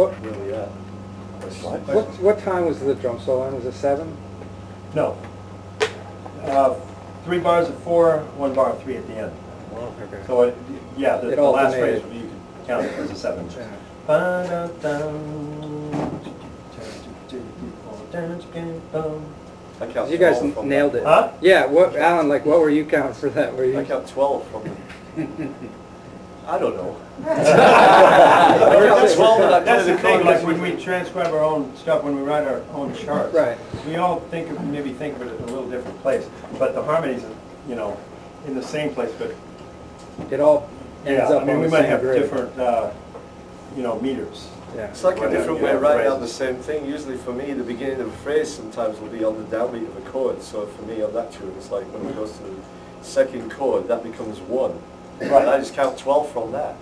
where we are. What time was the drum solo in? Was it 7? No. 3 bars at 4, 1 bar at 3 at the end. Wow, okay. So, yeah, the last alternated. phrase, you could count it as a 7. Yeah. I count You guys 12 from nailed that. it. Huh? Yeah, Alan, like, what were you counting for that? Were you? I count 12 from the... I don't know. That's 12 and I play the the thing, chords. like when we transcribe our own stuff, when we write our own charts. Right. We all maybe think of it in a little different place, but the harmonies are, in the same place, but It all ends yeah, up I mean, on we the might same have grid. different, meters. Yeah. It's like a Whatever, different you way know, writing phrase. out the same thing. Usually for me, the beginning of a phrase sometimes will be on the downbeat of a chord. So for me on that tune, it's like when it goes to the second chord, that becomes 1. Right. And I just count 12 from that.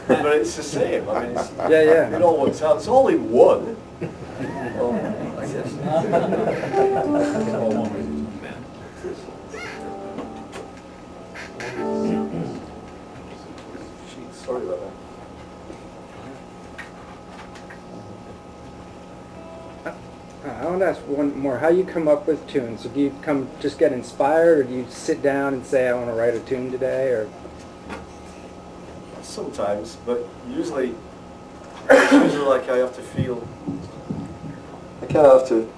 But it's the same. I mean, Yeah. it all works out. It's only 1. Well, I guess. Sorry about that. I want to ask one more. How you come up with tunes? Do you just get inspired, or do you sit down and say, I want to write a tune today, or? Sometimes, but usually, it's usually like I have to feel. I kind of have to.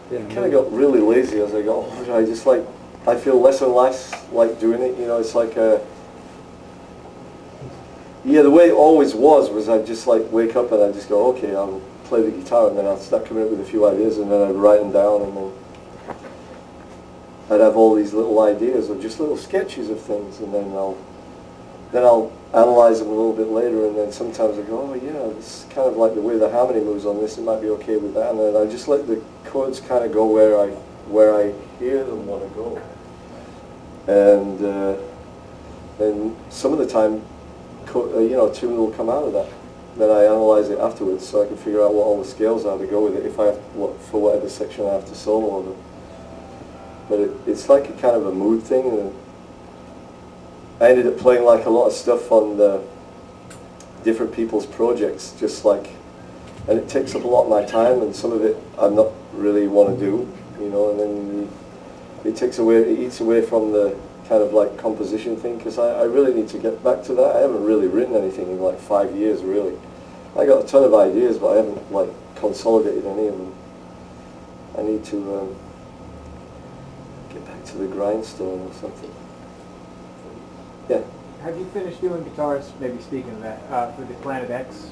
Kind of got really lazy as I got older. I just I feel less and less like doing it. It's like a. Yeah, the way it always was I'd just wake up and I'd just go, okay, I'll play the guitar, and then I'd start coming up with a few ideas, and then I'd write them down, and then I'd have all these little ideas or just little sketches of things, and then I'll analyze them a little bit later, and then sometimes I go, oh yeah, this is kind of like the way the harmony moves on this, it might be okay with that, and then I just let the chords kind of go where I hear them want to go, and some of the time, a tune will come out of that. Then I analyze it afterwards, so I can figure out what all the scales are to go with it if I have for whatever section I have to solo over. But it's like a kind of a mood thing, and I ended up playing a lot of stuff on the different people's projects, and it takes up a lot of my time, and some of it I'm not really want to do, and then it eats away from the kind of composition thing, because I really need to get back to that. I haven't really written anything in 5 years, really. I got a ton of ideas, but I haven't consolidated any of them. I need to get back to the grindstone or something. Yeah. Have you finished doing guitars, maybe speaking of that, for the Planet X,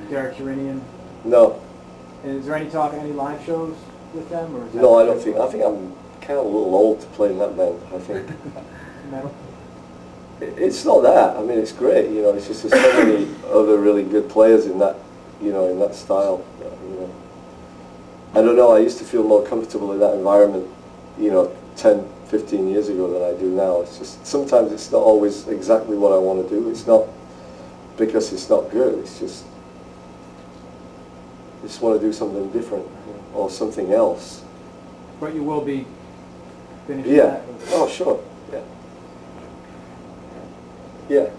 Derek Sherinian? No. And is there any live shows with them? Or is No, I don't think. I think I'm kind of a little old to play in that band, I think. Metal? It's not that. I mean, it's great. It's just there's so many other really good players in that, in that style. I don't know. I used to feel more comfortable in that environment, 10, 15 years ago than I do now. It's just sometimes it's not always exactly what I want to do. It's not because it's not good. It's just I just want to do something different or something else. But you will be finishing Yeah. that? Oh, sure. Yeah. Yeah.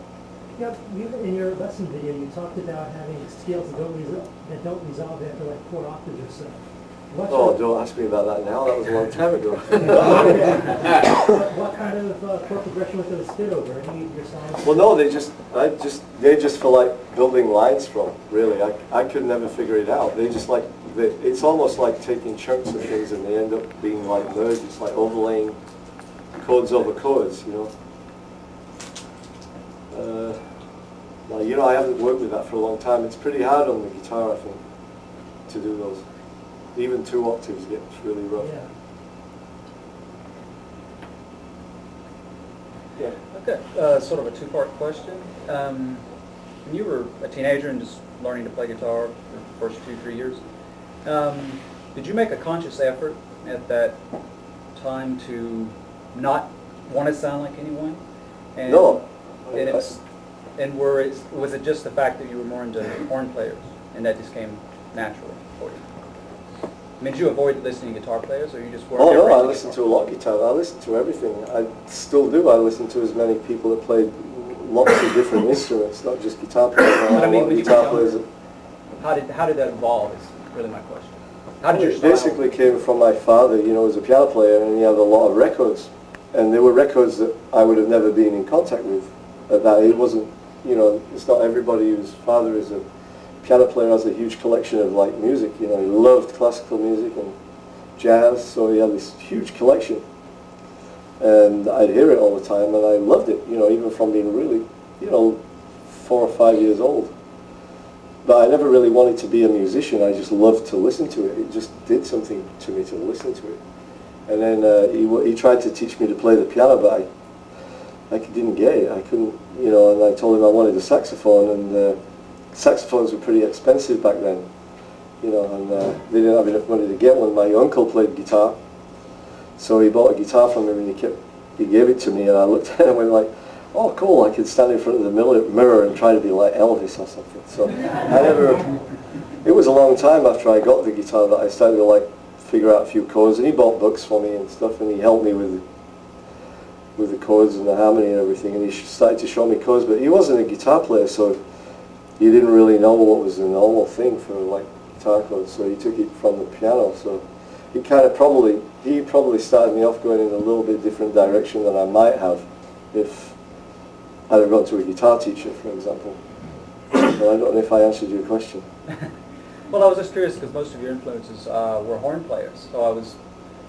Yeah, in your lesson video, you talked about having scales that don't resolve after 4 octaves or so. Oh, don't ask me about that now. That was a long time ago. What kind of chord progression would those fit over? Any of your songs? Well, no, they're just for building lines from. Really, I could never figure it out. They just it's almost like taking chunks of things and they end up being merged. It's like overlaying chords over chords, I haven't worked with that for a long time. It's pretty hard on the guitar, I think, to do those. Even 2 octaves gets really rough. Yeah. I've got sort of a 2-part question. When you were a teenager and just learning to play guitar for the first 2-3 years, did you make a conscious effort at that time to not want to sound like anyone? And, No. Was it just the fact that you were more into horn players and that just came naturally for you? I mean, did you avoid listening to guitar players, or you just weren't? Oh no, I ever listen to a lot of guitar. I listen to everything. I still do. I listen to as many people that play lots of different instruments, not just guitar players. But I mean, A lot of when you guitar were players. younger, how did that evolve is really my question. How did your It style... basically came from my father, you know, as a piano player, and he had a lot of records. And there were records that I would have never been in contact with at that. It wasn't, you know, it's not everybody whose father is a piano player has a huge collection of like music. You know, he loved classical music and jazz, so he had this huge collection. And I'd hear it all the time, and I loved it, you know, even from being really, you know, 4 or 5 years old. But I never really wanted to be a musician. I just loved to listen to it. It just did something to me to listen to it. And then he tried to teach me to play the piano, but I didn't get it. I couldn't, you know, and I told him I wanted a saxophone, and saxophones were pretty expensive back then, you know, and they didn't have enough money to get one. My uncle played guitar, so he bought a guitar from him, and he gave it to me, and I looked at it and went like, oh cool, I could stand in front of the mirror and try to be like Elvis or something. So it was a long time after I got the guitar that I started to like figure out a few chords, and he bought books for me and stuff, and he helped me with the chords and the harmony and everything, and he started to show me chords, but he wasn't a guitar player, so he didn't really know what was the normal thing for like guitar chords, so he took it from the piano. So he probably started me off going in a little bit different direction than I might have if I'd have gone to a guitar teacher, for example. But I don't know if I answered your question. Well, I was just curious because most of your influences were horn players, so I was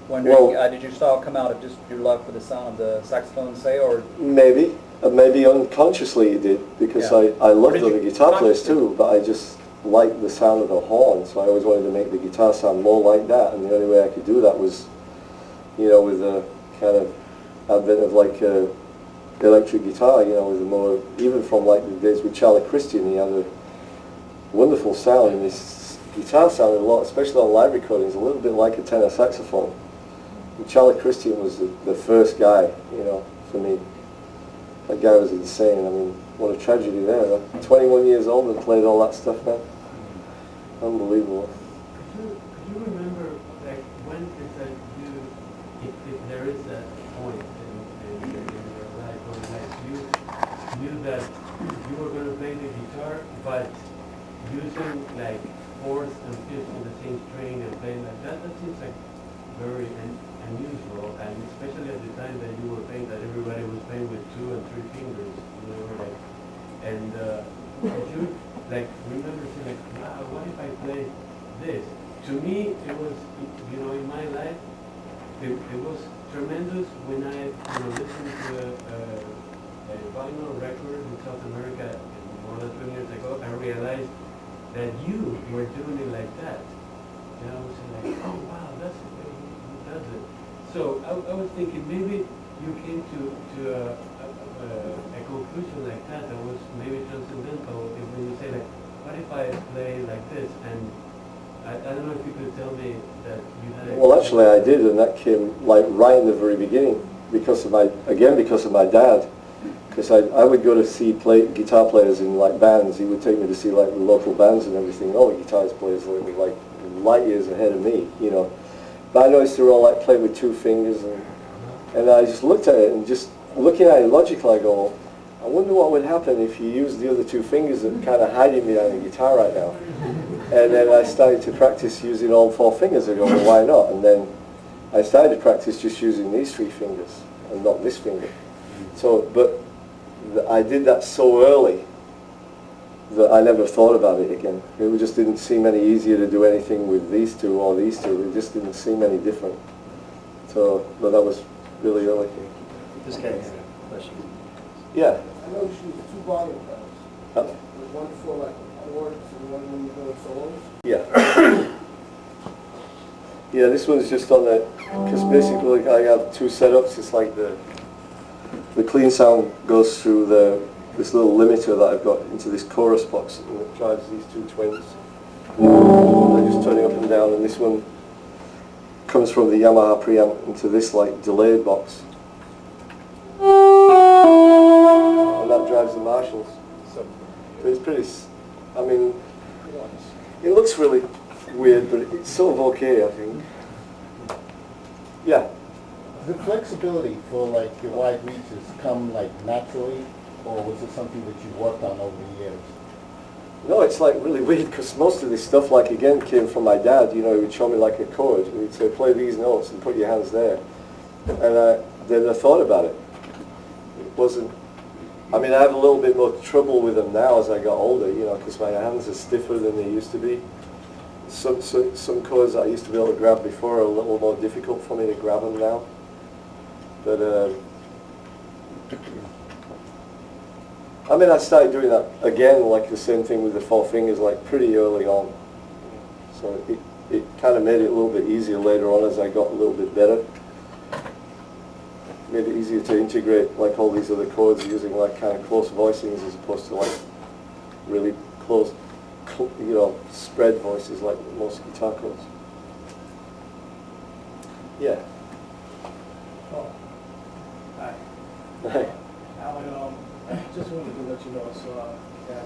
wondering, did your style come out of just your love for the sound of the saxophone, say, or...? Maybe. Maybe unconsciously it did, because Yeah. I loved Or did other you guitar players consciously? too, but I just liked the sound of the horn, so I always wanted to make the guitar sound more like that, and the only way I could do that was, you know, with a kind of advent of like electric guitar, you know, with a more, even from like the days with Charlie Christian, he had a wonderful sound, and his guitar sounded a lot, especially on live recordings, a little bit like a tenor saxophone. And Charlie Christian was the first guy, you know, for me. That guy was insane. I mean, what a tragedy there. Huh? 21 years old and played all that stuff now. Unbelievable. Could you remember, like, when is that if there is that point in your life when like you knew that you were going to play the guitar, but using like fourth and fifth in the same string and playing like that seems like very unusual, and especially at the time that you were playing, that everybody was playing with 2 and 3 fingers, you know, like, and could you like remember saying like, wow, what if I play this? To me, it was, you know, in my life, it was tremendous when I, you know, listened to a vinyl record in South America more than 20 years ago, and realized that you were doing it like that. And I was like, oh wow, that's the way he does it. So I was thinking maybe you came to a conclusion like that was maybe transcendental. When you say like, what if I play like this? And I don't know if you could tell me that you had. Well, actually, I did, and that came like right in the very beginning because of my dad. Because I would go to see guitar players in like bands. He would take me to see like the local bands and everything. All the guitar players were like light years ahead of me, you know. But I noticed they were all like playing with 2 fingers, and I just looked at it, and just looking at it logically, I go, I wonder what would happen if you used the other 2 fingers that kind of hiding behind the guitar right now. And then I started to practice using all 4 fingers. I go, well, why not? And then I started to practice just using these 3 fingers and not this finger. So, but I did that so early that I never thought about it again. It just didn't seem any easier to do anything with these 2 or these 2. It just didn't seem any different. So, but that was really early. This guy has a question. Yeah. I noticed you use 2 volume pedals. With one for like chords and one when you're doing solos. Yeah. Yeah, this one's just on the, because basically I have 2 setups. It's like the clean sound goes through this little limiter that I've got into this chorus box, and it drives these 2 twins. I just turn it up and down, and this one comes from the Yamaha preamp into this like delayed box. And that drives the Marshalls. So it's pretty, I mean, it looks really weird, but it's sort of okay, I think. Yeah. The flexibility for like your wide reaches come like naturally or was it something that you worked on over the years? No, it's like really weird because most of this stuff, like again, came from my dad. You know, he would show me like a chord. He'd say, play these notes and put your hands there. And then I thought about it. It wasn't, I mean, I have a little bit more trouble with them now as I got older, you know, because my hands are stiffer than they used to be. Some chords that I used to be able to grab before are a little more difficult for me to grab them now. But, I mean, I started doing that again, like the same thing with the 4 fingers, like pretty early on. So it kind of made it a little bit easier later on as I got a little bit better. Made it easier to integrate like all these other chords using like kind of close voicings as opposed to like really close, you know, spread voices like most guitar chords. Yeah. Oh. Hi. Hi. Allan, just wanted to let you know, so that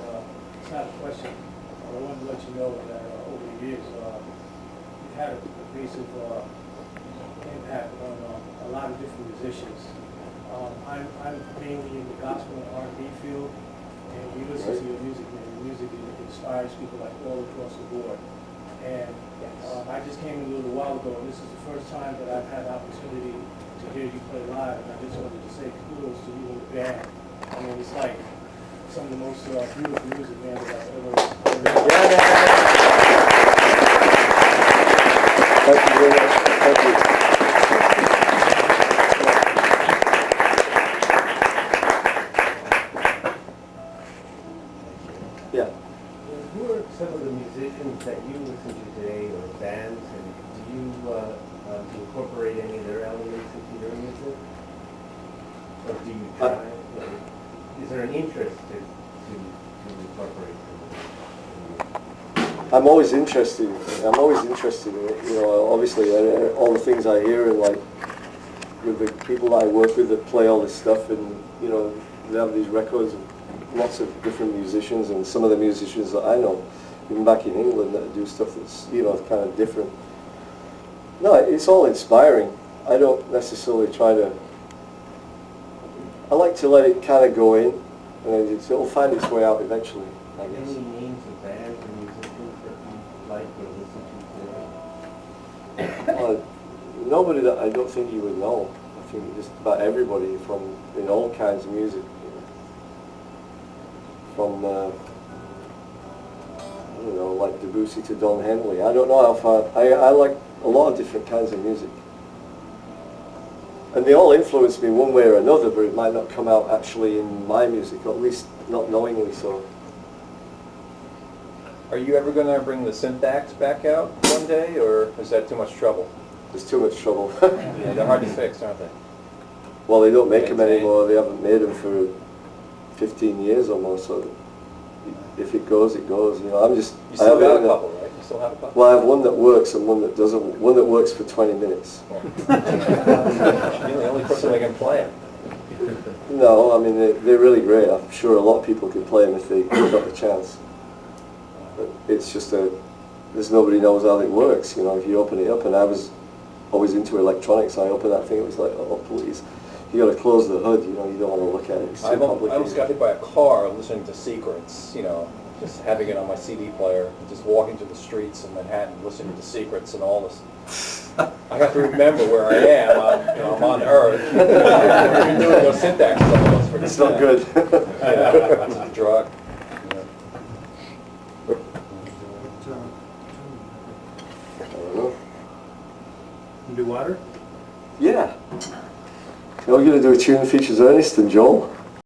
it's not a question. I wanted to let you know that over the years, you've had a pervasive impact on a lot of different musicians. I'm mainly in the gospel and R&B field, and we listen to your music, and your music inspires people like all across the board. And I just came in a little while ago, and this is the first time that I've had the opportunity to hear you play live, and I just wanted to say kudos to you and the band. I mean, it's like some of the most beautiful music, man, that I've ever heard. Thank you very much. Thank you. Yeah. Who are some of the musicians that you listen to today, or bands, and do you incorporate any of their elements into your music? Or do you try? Is there an interest to incorporate them? I'm always interested in it. You know, obviously, all the things I hear, and like with the people that I work with that play all this stuff, and you know, they have these records of lots of different musicians, and some of the musicians that I know, even back in England, that do stuff that's, you know, kind of different. No, it's all inspiring. I don't necessarily try to. I like to let it kind of go in, and it'll find its way out eventually, I guess. Any names of bands or musicians that you like or listen to today? Nobody that I don't think you would know. I think just about everybody from in all kinds of music. You know. From I don't know, like Debussy to Don Henley. I don't know how far. I like a lot of different kinds of music. And they all influence me one way or another, but it might not come out actually in my music, or at least not knowingly so. Are you ever going to bring the syntax back out one day, or is that too much trouble? There's too much trouble. Yeah, they're hard to fix, aren't they? Well, they don't make them anymore. They haven't made them for 15 years or more, so if it goes, it goes. You know, I'm just. You still got a couple, right? You still have a couple? Well, I have one that works and one that doesn't. One that works for 20 minutes. You're the only person that can play it. No, I mean they're really great. I'm sure a lot of people could play them if they got the chance. But it's just there's nobody knows how it works. You know, if you open it up, and I was always into electronics. I opened that thing. It was like, oh please. You got to close the hood, you know, you don't want to look at it. It's too complicated. I almost got hit by a car listening to Secrets, you know, just having it on my CD player, just walking through the streets of Manhattan, listening to Secrets and all this. I have to remember where I am. I'm on Earth. I've been doing no syntax. It's not good. Yeah, it's a drug. I don't know. Do water? Yeah. We're going to do a tune that features Ernest and Joel.